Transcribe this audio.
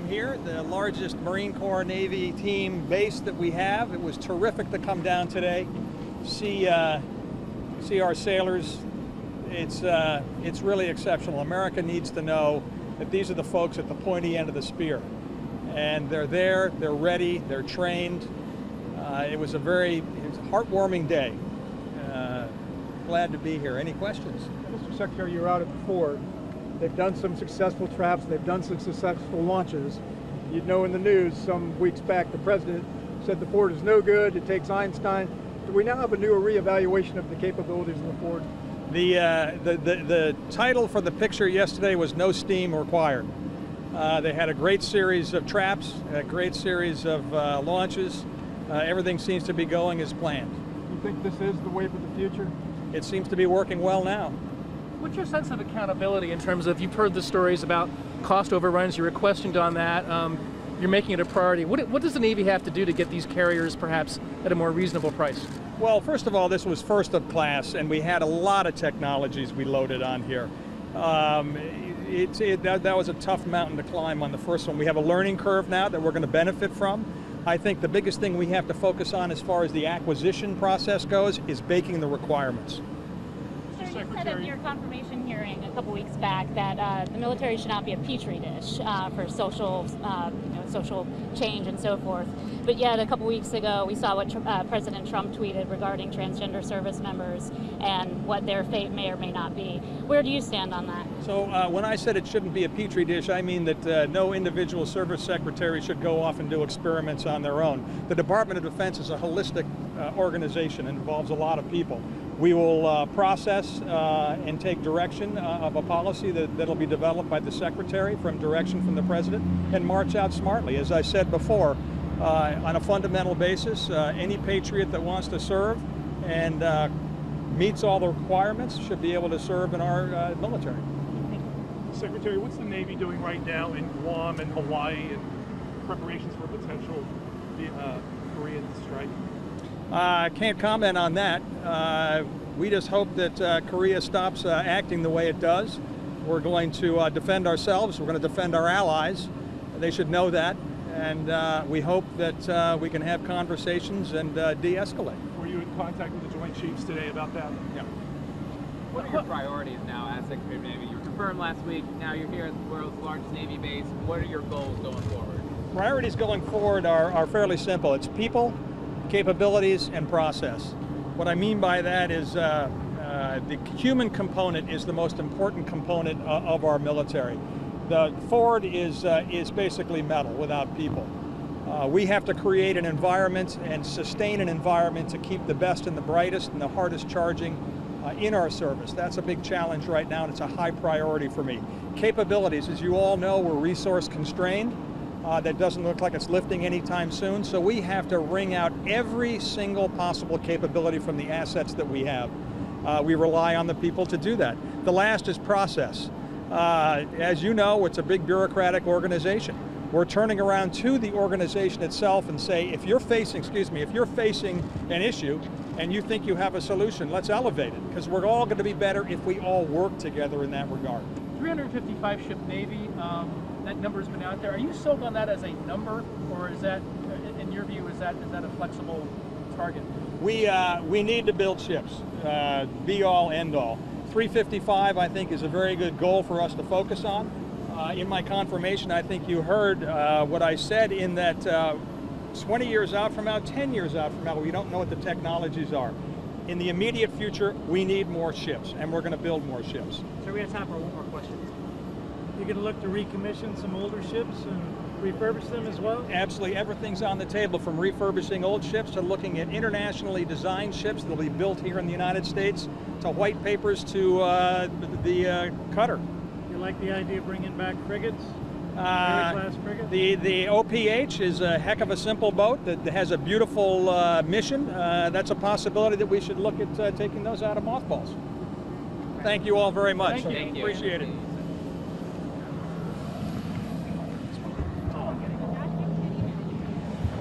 am here, the largest Marine Corps Navy team base that we have. It was terrific to come down today, see our sailors. It's really exceptional. America needs to know that these are the folks at the pointy end of the spear. And they're there, they're ready, they're trained. It was a heartwarming day. Glad to be here. Any questions? Mr. Secretary, you're out at the Ford. They've done some successful traps, they've done some successful launches. You'd know in the news some weeks back the president said the Ford is no good, it takes Einstein. Do we now have a new reevaluation of the capabilities of the Ford? The title for the picture yesterday was "No Steam Required." They had a great series of traps, a great series of launches. Everything seems to be going as planned. You think this is the wave of the future? It seems to be working well now. What's your sense of accountability in terms of, you've heard the stories about cost overruns, you were questioned on that, you're making it a priority. What does the Navy have to do to get these carriers perhaps at a more reasonable price? Well, first of all, this was first of class, and we had a lot of technologies we loaded on here. That was a tough mountain to climb on the first one. We have a learning curve now that we're going to benefit from. I think the biggest thing we have to focus on as far as the acquisition process goes is baking the requirements. Sir, you said at your confirmation hearing a couple weeks back that the military should not be a petri dish for social change and so forth. But yet a couple weeks ago we saw what President Trump tweeted regarding transgender service members and what their fate may or may not be. Where do you stand on that? So when I said it shouldn't be a petri dish, I mean that no individual service secretary should go off and do experiments on their own. The Department of Defense is a holistic organization and involves a lot of people. We will process and take direction of a policy that'll be developed by the Secretary from direction from the President and march out smartly. As I said before, on a fundamental basis, any patriot that wants to serve and meets all the requirements should be able to serve in our military. Secretary, what's the Navy doing right now in Guam and Hawaii in preparations for a potential Korean strike? I can't comment on that. We just hope that Korea stops acting the way it does. We're going to defend ourselves. We're going to defend our allies. They should know that. And we hope that we can have conversations and de-escalate. Were you in contact with the Joint Chiefs today about that? Yeah. What are your priorities now as Secretary of Navy? You were confirmed last week. Now you're here at the world's largest Navy base. What are your goals going forward? Priorities going forward are fairly simple. It's people, capabilities, and process. What I mean by that is the human component is the most important component of our military. The Ford is basically metal without people. We have to create an environment and sustain an environment to keep the best and the brightest and the hardest charging in our service. That's a big challenge right now, and it's a high priority for me. Capabilities, as you all know, we're resource constrained. That doesn't look like it's lifting anytime soon, so we have to wring out every single possible capability from the assets that we have. We rely on the people to do that. The last is process. As you know, it's a big bureaucratic organization. We're turning around to the organization itself and say, if you're facing an issue and you think you have a solution, let's elevate it, because we're all going to be better if we all work together in that regard. 355 ship Navy, that number's been out there. Are you sold on that as a number, or is that, in your view, is that a flexible target? We need to build ships, be all, end all. 355, I think, is a very good goal for us to focus on. In my confirmation, I think you heard what I said in that 20 years out from now, 10 years out from now, we don't know what the technologies are. In the immediate future, we need more ships, and we're going to build more ships. So we have time for one more question. You're going to look to recommission some older ships and refurbish them as well? Absolutely. Everything's on the table, from refurbishing old ships to looking at internationally designed ships that'll be built here in the United States, to white papers, to the cutter. You like the idea of bringing back frigates? Class frigates? The OPH is a heck of a simple boat that has a beautiful mission. That's a possibility that we should look at taking those out of mothballs. Thank you all very much. Thank you. Appreciate it.